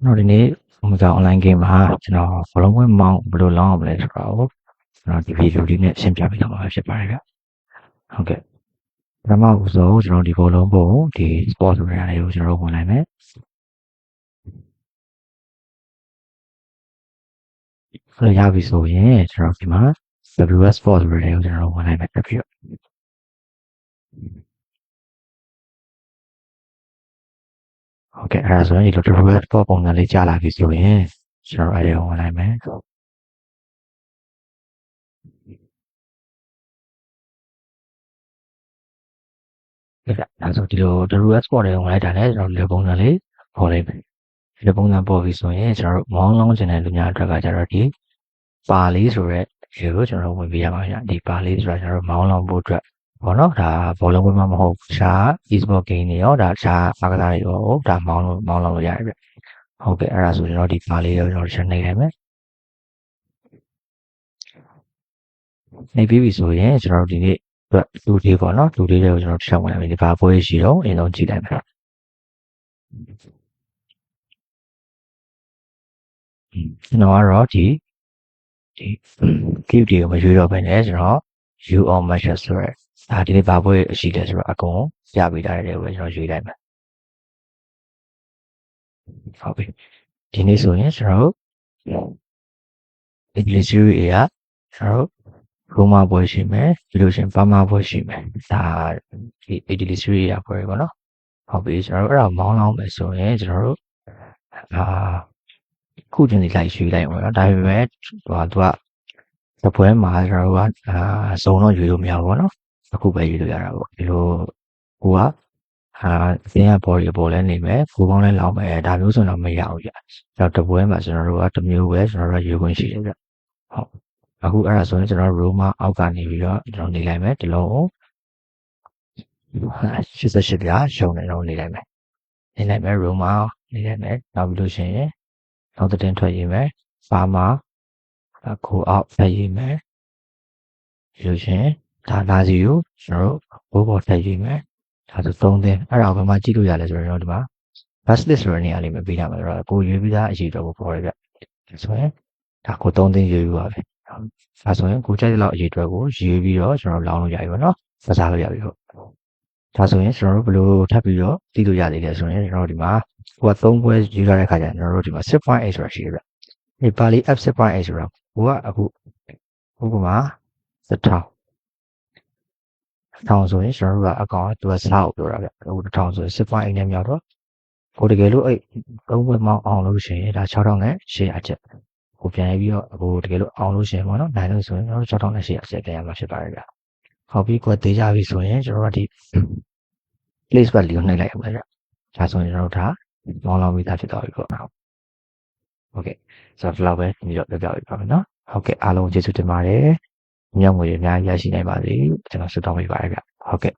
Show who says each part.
Speaker 1: ကျွန်တော်ဒီနေ့ Omega Online Game မှာကျွန်တော် following mount ဘယ်လိုလောင်းအောင်လဲဆိုတော့ကျွန်တော်ဒီ video လေးနဲ့ရှင်းပြပေးတော့မှာဖြစ်ပါတယ်ဗျ။ဟုတ်ကဲ့ပထမဆုံးကျွန်တော်ဒီ follow ပုံဒီ sport ဆိုတဲ့နေရာကိုကျွန်တော်ဝင်လိုက်မယ်။ဆိုရပြီဆိုရင်ကျွန်တော်ဒီမှာ WS Sport ဆိုတဲ့နေရာကိုကျွန်တော်ဝင်လိုက်မယ်ပြပြီးတော့ဟုတ်ကဲ့အဲ့ဒါဆိုရင်ဒီ WS Sport ပုံစံလေးကြာလာပြီဆိုရင်ကျွန်တော်အဲ့ဒီဝင်လိုက်မယ်။ဒါဆိုဒီလို WS Sport တွေဝင်လိုက်တာလည်းကျွန်တော်ဒီလိုပုံစံလေးပေါ်လိုက်မယ်။ဒီလိုပုံစံပေါ်ပြီဆိုရင်ကျွန်တော်မောင်းလောင်းချင်တဲ့လူများအတွက်ကကျတော့ဒီပါလေးဆိုတဲ့ဒီကိုကျွန်တော်ဝင်ပြရမှာဗျ။ဒီပါလေးဆိုတာကျွန်တော်မောင်းလောင်းဖို့အတွက်ဘောနော်ဒါဘောလုံးဝင်မှာမဟုတ်ရှား e-sport game တွေရောဒါရှားအားကစားတွေရောဒါမောင်းလောင်းလို့ရတယ်ဗျ။ဟုတ်ကဲ့အဲ့ဒါဆိုကျွန်တော်ဒီပါလေးကိုကျွန်တော်ရှင်းနေလိုက်မယ်။နေပြီးပြီဆိုရင်ကျွန်တော်ဒီနေ့လူတွေပေါ့နော်လူတွေကိုကျွန်တော်ချက်ဝင်လိုက်ပြီဒီဘာပွဲရှိတော့အရင်ဆုံးကြည့်လိုက်မယ်ကျွန်တော်ကတော့ဒီ keep တွေကိုမရွေးတော့ဘဲနဲ့ကျွန်တော် view all matches ဆိုရဲဒါဒီနေ့ဘာပွဲရှိလဲဆိုတော့အကုန်ပြပေးထားတယ်ပဲကျွန်တော်ရွေးလိုက်မယ်ဟုတ်ပြီဒီနေ့ဆိုရင်ကျွန်တော်ဒီ series အရာကျွန်တော်ရိုမာပွဲရှိမယ်ပြီးလို့ရှိရင်ပါမာပွဲရှိမယ်ဒါဒီ Italy series ရပွဲပေါ့နော်ဟုတ်ပြီကျွန်တော်တို့အဲ့ဒါမောင်းလောင်းမယ်ဆိုရင်ကျွန်တော်တို့ခုချင်းလေးလိုက်ရွေးလိုက်အောင်နော်ဒါပေမဲ့သူကတပွဲမှာကျွန်တော်တို့ကစုံတော့ရွေးလို့မရဘူးပေါ့နော်အခုပဲရွေးလို့ရတာပေါ့ဒီလိုကိုကအင်းရဘော်ရီပေါ်လဲနေမယ်ဖူပေါင်းလဲလောင်းမယ်ဒါမျိုးဆိုတော့မရဘူးကြာတော့တပွဲမှာကျွန်တော်တို့ကတစ်မျိုးပဲကျွန်တော်တို့ရွေးခွင့်ရှိတယ်ဗျဟုတ်အခုအဲ့ဒါဆိုရင်ကျွန်တော်ရိုမာအောက်ကနေပြီးတော့ကျွန်တော်နေလိုက်မယ်ဒီလုံး88ပြရှုံနေတော့နေလိုက်မယ်နေလိုက်မယ်ရိုမာနေလိုက်မယ်နောက်ပြီးလို့ရှိရင်နောက်တဲ့ထွက်ရေးမယ်ပါမာကိုအောက်ထည့်ရေးမယ်ပြီးလို့ရှိရင်ဒါလာစီကိုကျွန်တော်တို့ဘိုးဘော်ထည့်ရေးမယ်ဒါဆို3သင်းအဲ့ဒါကိုဘယ်မှာကြည့်လို့ရလဲဆိုတော့ဒီမှာ bus list ဆိုတဲ့နေရာလေးမှာပေးထားမှာဆိုတော့ကိုရွေးပြီးသားအရေးတော်ကိုပေါ်ရပြဆိုရင်ဒါကို3သင်းရွေးပြီးပါပဲဒါဆိုရင်ကိုကြိုက်တဲ့လောက်အရေးတော်ကိုရွေးပြီးတော့ကျွန်တော်လောင်းလို့ရပြီပေါ့နော်စစားလို့ရပြီဟုတ်ဒါဆိုရင်ကျွန်တော်တို့ဘယ်လိုထပ်ပြီးတော့ကြည့်လို့ရသေးလဲဆိုရင်ကျွန်တော်တို့ဒီမှာဟိုက3ပွဲရွေးထားတဲ့ခါကျရင်ကျွန်တော်တို့ဒီမှာ 6.8 ဆိုတာရှိတယ်ဗျဒီပါလီ f6.8 ဆိုတာကိုကအခုဥပမာ1000ဆိုရင်ကျွန်တော်တို့ကအကောင်ကသူကစားကိုပြောတာဗျအခု1000ဆိုရင် 6.8 နဲ့မြောက်တော့ကိုတကယ်လို့အဲ့3ပွဲမောင်းအောင်လို့ရှိရင်ဒါ6000နဲ့800ချက်ကိုပြန်ပြီးတော့အခုတကယ်လို့အောင်လို့ရှိရင်ပေါ့နော်နိုင်လို့ဆိုရင်ကျွန်တော်တို့6000နဲ့800ချက်ပြန်ရမှာဖြစ်ပါတယ်ဗျဟုတ်ပြီကိုသေးကြပြီဆိုရင်ကျွန်တော်တို့ဒီ place value ကိုနှိပ်လိုက်အောင်ဗျဒါဆိုရင်ကျွန်တော်တို့ဒါမောင်းလောင်းပြီးသားဖြစ်သွားပြီပေါ့ဟုတ်ကဲ့ဆိုတော့ဒီလောက်ပဲဒီတော့ပြောပြပေးပါမယ်နော်ဟုတ်ကဲ့အားလုံးကျေးဇူးတင်ပါတယ်ညောင်ငွေအများကြီးရရှိနိုင်ပါစေကျွန်တော်ဆုတောင်းပေးပါရစေဟုတ်ကဲ့